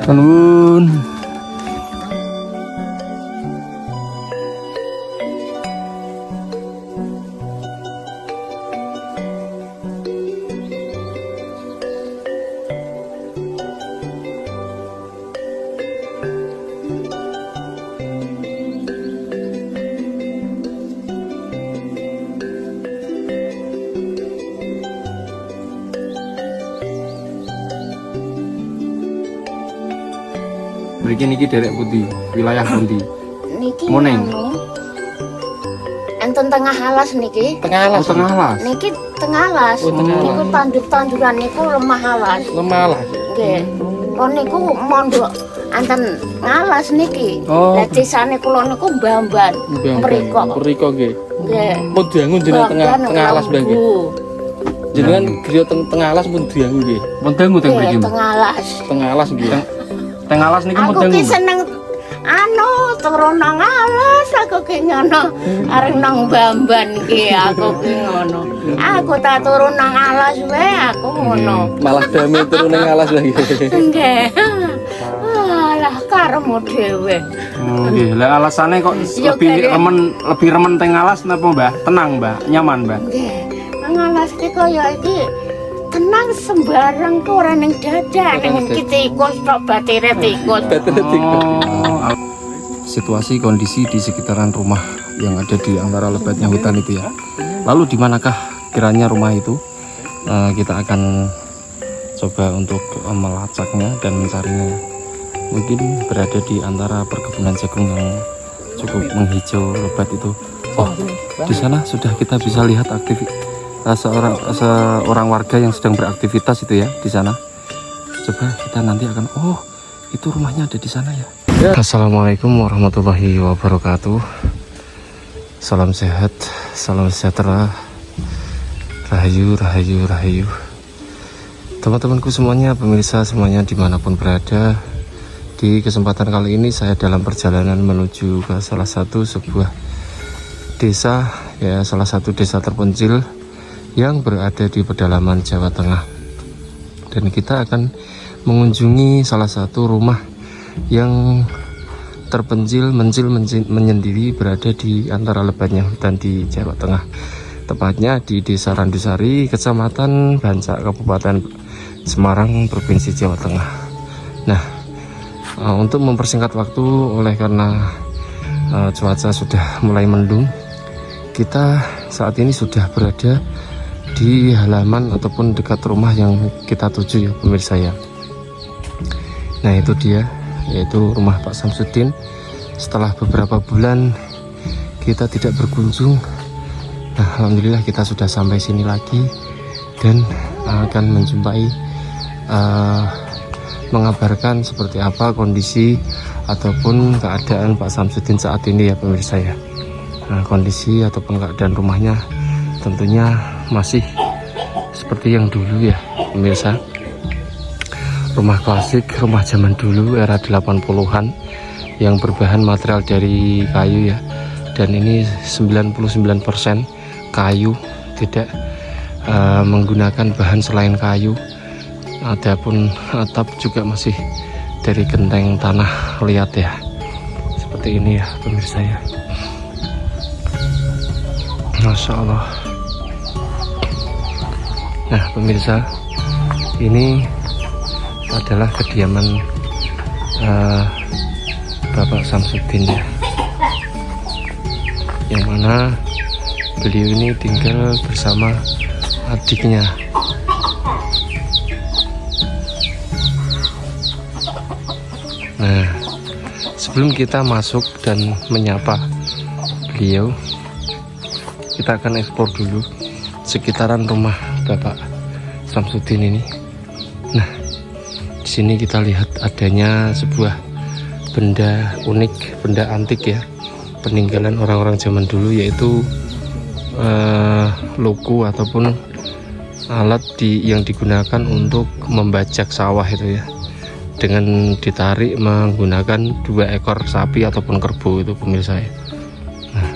Nuwun. Mriki niki derek pundi? Wilayah pundi? Niki Moneng. enten tengah alas niki. Tengah alas. Oh, tengah alas. Niki tengah alas. Oh, tengah Niku alas. tanduran niku lemah alas. Lemah alas. Nggih. Kon niku mondok enten ngalas niki. Oh. Lah desane kula niku Mbamban. Mriko. Mriko nggih. Nggih. Pun diangun jenengan Mbamban tengah alas Lembu. nggih. Jenengan griya tengah alas pun diangun nggih. Pun dangu teng mriki. Nggih, tengah alas. Tengah alas nggih. Teng alas niki pun Aku dangu. ki seneng turun nang alas, aku ki ngono. Arep nang Mbamban ki aku ki ngono. Aku tak turun nang alas wae aku ngono. Malah damai turun ning alas lagi. Nggih. Alah karemu dhewe. Oh, nggih. Lah alasane kok Ya, kayak- lebih remen teng alas napa, Mbah? Tenang, Mbah. Nyaman, Mbah. Nggih. Nang alas ki kaya iki tenang sembarang ku ora ning dada ning tikus tok batire tikus. Oh, situasi kondisi di sekitaran rumah yang ada di antara lebatnya hutan itu ya. Lalu di manakah kiranya rumah itu? Kita akan coba untuk melacaknya dan mencarinya. Mungkin berada di antara perkebunan jagung yang cukup menghijau lebat itu. Oh, di sana sudah kita bisa lihat seorang warga yang sedang beraktivitas itu ya di sana. Coba kita nanti akan, oh itu rumahnya ada di sana ya. Assalamualaikum warahmatullahi wabarakatuh. Salam sehat, salam sejahtera, rahayu, rahayu, rahayu. Teman-temanku semuanya, pemirsa semuanya dimanapun berada. Di kesempatan kali ini saya dalam perjalanan menuju ke salah satu sebuah desa, ya salah satu desa terpencil yang berada di pedalaman Jawa Tengah. Dan kita akan mengunjungi salah satu rumah yang terpencil, menyendiri berada di antara lebatnya hutan di Jawa Tengah. Tepatnya di Desa Randusari, Kecamatan Bancak, Kabupaten Semarang, Provinsi Jawa Tengah. Nah, untuk mempersingkat waktu oleh karena cuaca sudah mulai mendung, kita saat ini sudah berada di halaman ataupun dekat rumah yang kita tuju ya pemirsa ya. Nah itu dia, yaitu rumah Pak Samsudin. Setelah beberapa bulan kita tidak berkunjung, nah alhamdulillah kita sudah sampai sini lagi dan akan menjumpai mengabarkan seperti apa kondisi ataupun keadaan Pak Samsudin saat ini ya pemirsa ya. Nah, kondisi ataupun keadaan rumahnya tentunya masih seperti yang dulu ya pemirsa. Rumah klasik, rumah zaman dulu era 80-an yang berbahan material dari kayu ya. Dan ini 99% kayu, tidak menggunakan bahan selain kayu. Adapun atap juga masih dari genteng tanah liat ya. Seperti ini ya pemirsa ya. Masya Allah. Nah pemirsa, ini adalah kediaman Bapak Samsudin ya, yang mana beliau ini tinggal bersama adiknya. Nah, sebelum kita masuk dan menyapa beliau, kita akan eksplor dulu sekitaran rumah Bapak Samsudin ini. Nah, di sini kita lihat adanya sebuah benda unik, benda antik ya, peninggalan orang-orang zaman dulu, yaitu loku ataupun alat yang digunakan untuk membajak sawah itu ya, dengan ditarik menggunakan 2 ekor sapi ataupun kerbau itu pemirsa ya. Nah,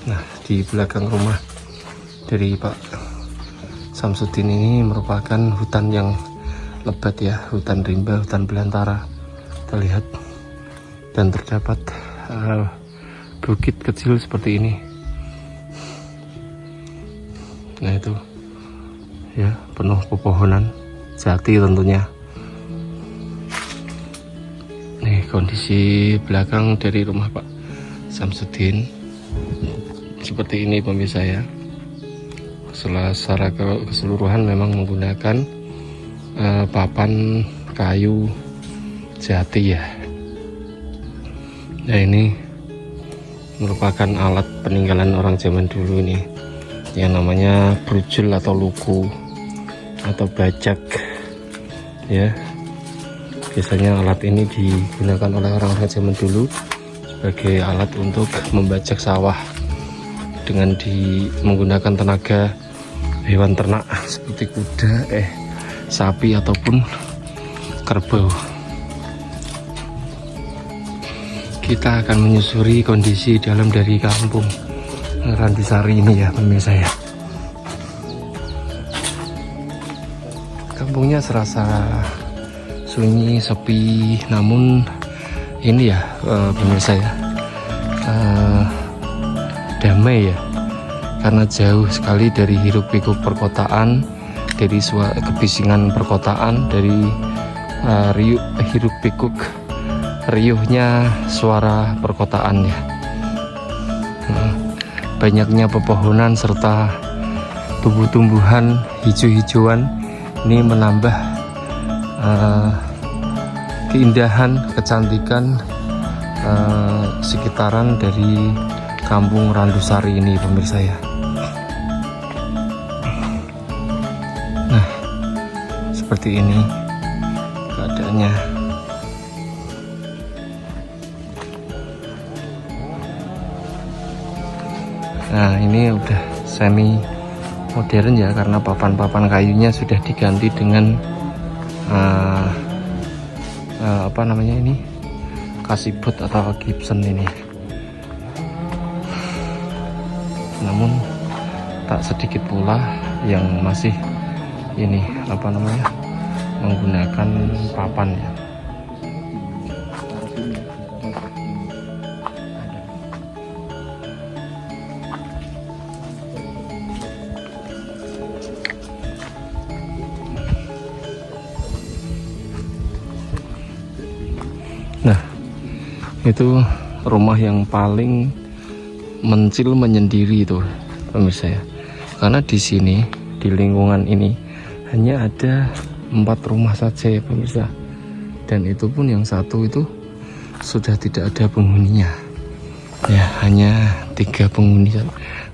Nah, di belakang rumah dari Pak Samsudin ini merupakan hutan yang lebat ya, hutan rimba, hutan belantara. Kita lihat, dan terdapat bukit kecil seperti ini. Nah itu ya, penuh pepohonan jati tentunya. Nih kondisi belakang dari rumah Pak Samsudin seperti ini pemirsa ya. Secara keseluruhan memang menggunakan papan kayu jati ya. Nah ini merupakan alat peninggalan orang zaman dulu nih, yang namanya brujul atau luku atau bajak ya. Biasanya alat ini digunakan oleh orang-orang zaman dulu sebagai alat untuk membajak sawah dengan menggunakan tenaga hewan ternak seperti kuda, sapi ataupun kerbau. Kita akan menyusuri kondisi dalam dari kampung Rantisari ini ya pemirsa ya. Kampungnya serasa sunyi, sepi, namun ini ya pemirsa ya, damai ya, karena jauh sekali dari hiruk pikuk perkotaan, dari kebisingan perkotaan, dari hiruk pikuk riuhnya suara perkotaan ya. Banyaknya pepohonan serta tumbuh-tumbuhan hijau-hijauan ini menambah keindahan, kecantikan sekitaran dari kampung Randusari ini pemirsa ya. Nah seperti ini keadaannya. Nah ini udah semi modern ya, karena papan-papan kayunya sudah diganti dengan apa namanya ini, kasibut atau gypsum ini. Namun tak sedikit pula yang masih ini apa namanya, menggunakan papan ya. Nah, itu rumah yang paling menyendiri itu pemirsa ya. Karena di sini, di lingkungan ini hanya ada 4 rumah saja ya pemirsa. Dan itu pun yang satu itu sudah tidak ada penghuninya. Ya, hanya 3 penghuni,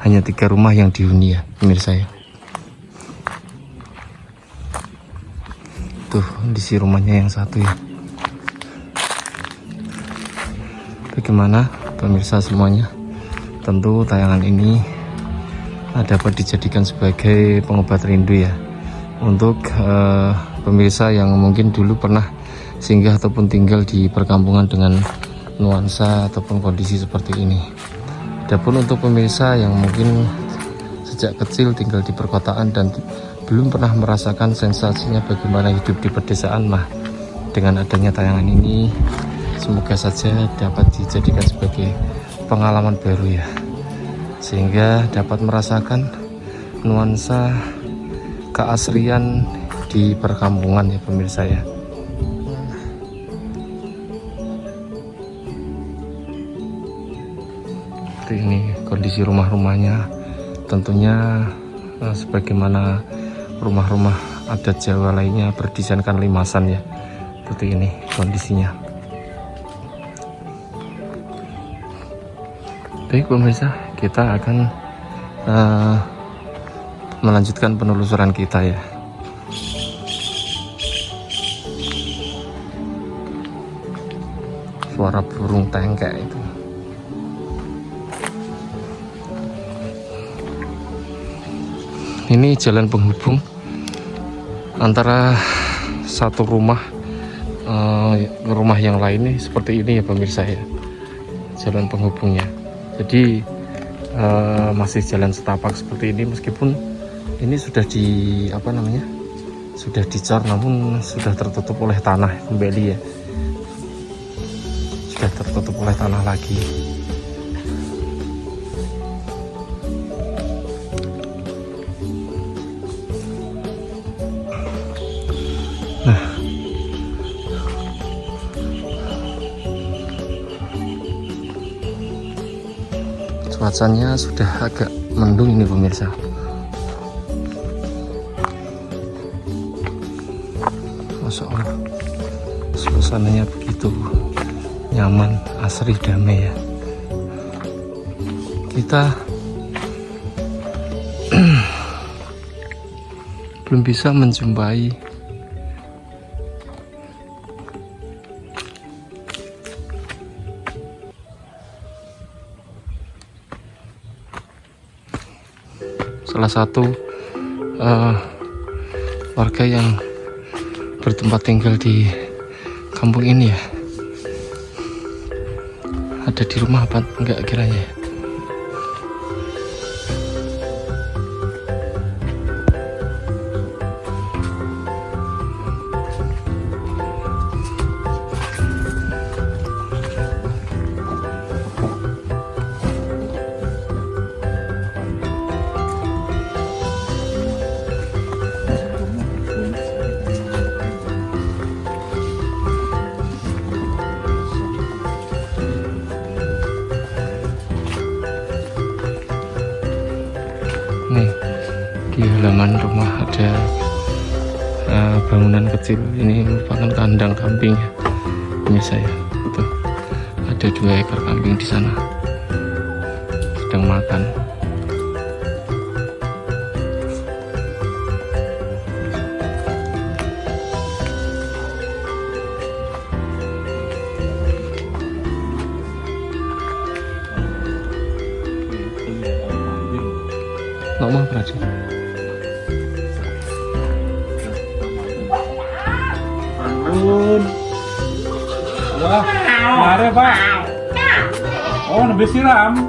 hanya 3 rumah yang dihuni ya pemirsa ya. Tuh kondisi rumahnya yang satu ya. Bagaimana pemirsa semuanya? Tentu tayangan ini dapat dijadikan sebagai pengobat rindu ya, untuk pemirsa yang mungkin dulu pernah singgah ataupun tinggal di perkampungan dengan nuansa ataupun kondisi seperti ini. Adapun untuk pemirsa yang mungkin sejak kecil tinggal di perkotaan dan belum pernah merasakan sensasinya bagaimana hidup di pedesaan, mah dengan adanya tayangan ini semoga saja dapat dijadikan sebagai pengalaman baru ya, sehingga dapat merasakan nuansa keasrian di perkampungan ya pemirsa ya. Seperti ini kondisi rumah-rumahnya, tentunya sebagaimana rumah-rumah adat Jawa lainnya berdesainkan limasan ya. Seperti ini kondisinya. Baik pemirsa, kita akan melanjutkan penelusuran kita ya. Suara burung tengkek itu. Ini jalan penghubung antara satu rumah rumah yang lain nih, seperti ini ya pemirsa ya, jalan penghubungnya. Jadi masih jalan setapak seperti ini, meskipun ini sudah sudah dicor, namun sudah tertutup oleh tanah kembali ya, sudah tertutup oleh tanah lagi. Cuacanya sudah agak mendung ini pemirsa. Masya Allah, suasananya begitu nyaman, asri, damai ya. Kita belum bisa menjumpai salah satu warga yang bertempat tinggal di kampung ini ya. Ada di rumah apa enggak kiranya ya? Nih di halaman rumah ada bangunan kecil, ini merupakan kandang kambing ya pemirsa ya. Tuh, ada 2 ekor kambing di sana sedang makan. Ngomong berarti. Wah, mari Pak. Oh, lebih siram.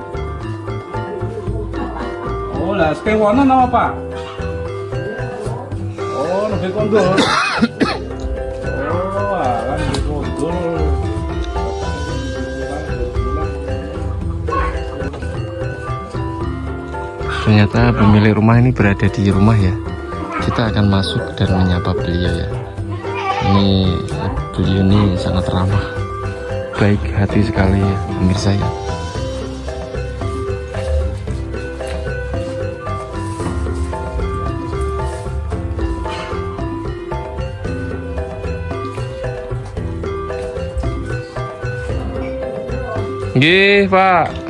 Oh, lah sekarang warna nama Pak. Oh, lebih kondor. Oh, kan lebih kondor. Ternyata pemilik rumah ini berada di rumah ya. Kita akan masuk dan menyapa beliau ya. Beliau ini sangat ramah, baik hati sekali ya pemirsa ya. Nggih, Pak.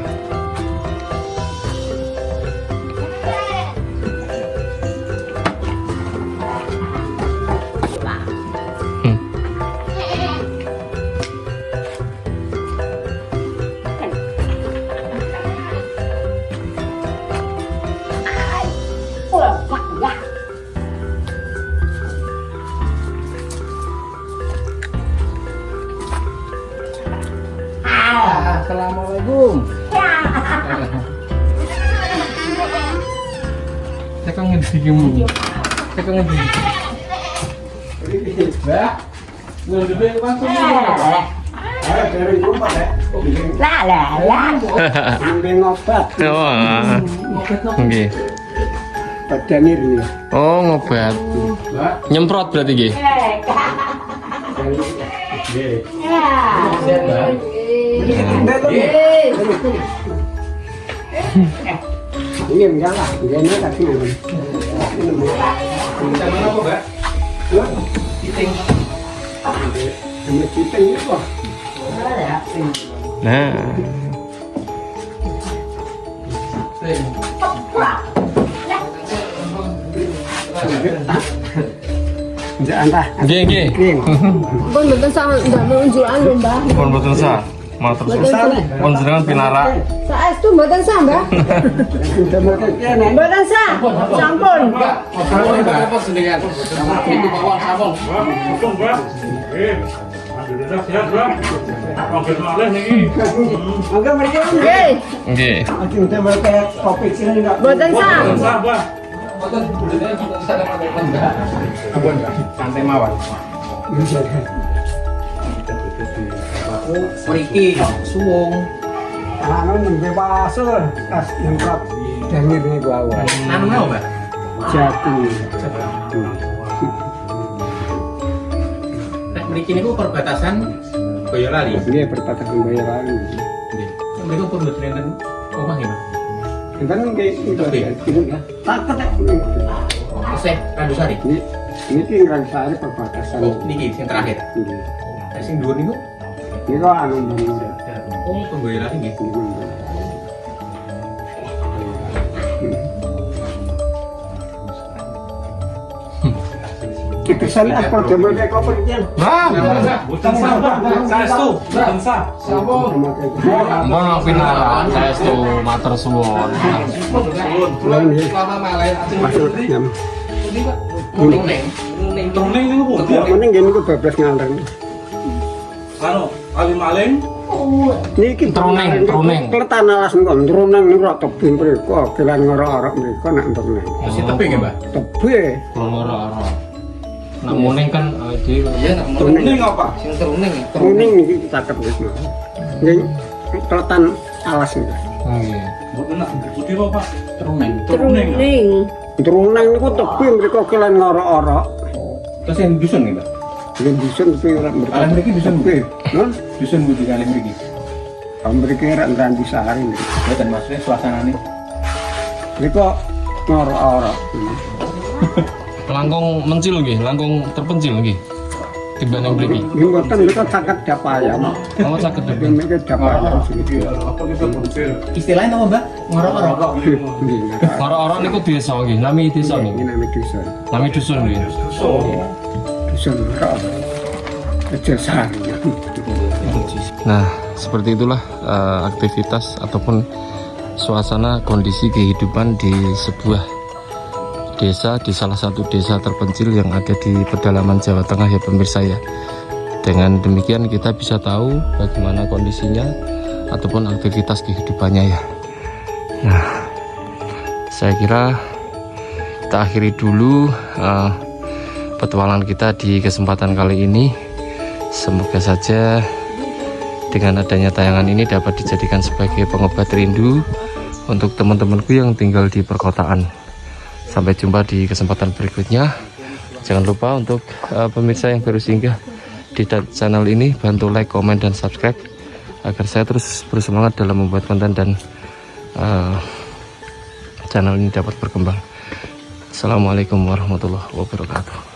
Assalamualaikum. Saya kangen dikimu. Saya kangen di. Mbak, ngedebe langsung apa? Dari rumah ya. Lah. Ngombe ngobat. Oh, nggih. Badan ini. Oh, ngobat. Mbak, Nyemprot berarti nggih. nggih. Ini enggak lah, ini kasih ngomong. Kita mana kok, Mbak? Kiting. Ini kiting itu kok. Nah, Entah. nggih. Pun mboten sama ndak menunjukan lho, Mbah. Pun mboten sah. Matur suwun. Pun jenengan pinarak. Saestu mboten sah, Mbah. Mboten sah. Sampun. Apa jenengan? Itu bawang sampun. Mangga mereka Nggih, Nggih. nanti udah mereka kopi sini enggak. mboten sah. Santai mawar. Mriki suwung. Anu bebas kas lengkap dengir nih gua awal. Anu mau, Mbak? Jati. Nek mriki niku perbatasan Boyolali. Dia perbatasan Boyolali. Nggih. Mriku pun mboten enten omah nggih, Mbak. Kan kayak itu ya. Tak Seh, Randusari. ini tinggal sehari perbatasan. Oh, niki sing terakhir. Nek sing dhuwur niku Ini kok anu bangun. oh Boyolali nggih. Kita sana apa jamu kayak koper kan? Boten sah, Pak. Saestu, boten sah. Mohon pinaran saestu matur suwun. Masuk jam. Troneng niku pundi? Mending gini gue bebas ngalor. Anu, alim-alim. Niki Truneng. Kletan alas engko truneng niku rak tebing mriku kelan ngorok-orok mriku nek truneng. Si tebing ya, Mbak? Tebing. Ora-ora. Nak muning kan dhewe. Iya, nak troneng apa? Sing troneng. Truneng niki caket wis. Nggih kletan alas niku. Nggih. Mboten nak putih apa, Pak? Troneng. Truning. Truneng niku tebing mriku kelan ngorok-orok. Terus yang dusun nih, Mbak? Yen dusun tapi ora mriku. Kalian mriki dusun Bu? Hah? Dusun Bu di kalian mriki. Mriki rak nganti sehari niku. Mboten maksudnya suasanane. Mriku ngorok-orok. Langkung mencil nggih, langkung terpencil nggih. Timbang mriki. Nggih mboten niku caket dapayam. Oh saged Nggih mriki dapayam sini. Istilahnya apa, Mbak? Ngorok-ngorok. Nggih. Ora-ora niku desa nggih, nami desa Ini niku. namanya dusun. Nami dusun nggih. Dusun ngorok. Aja sehari. Nah, seperti itulah aktivitas ataupun suasana kondisi kehidupan di sebuah desa, di salah satu desa terpencil yang ada di pedalaman Jawa Tengah ya pemirsa ya. Dengan demikian kita bisa tahu bagaimana kondisinya ataupun aktivitas kehidupannya ya. Nah, saya kira kita akhiri dulu petualangan kita di kesempatan kali ini. Semoga saja dengan adanya tayangan ini dapat dijadikan sebagai pengobat rindu untuk teman-temanku yang tinggal di perkotaan. Sampai jumpa di kesempatan berikutnya. Jangan lupa untuk pemirsa yang baru singgah di channel ini, bantu like, komen, dan subscribe agar saya terus bersemangat dalam membuat konten dan channel ini dapat berkembang. Assalamualaikum warahmatullahi wabarakatuh.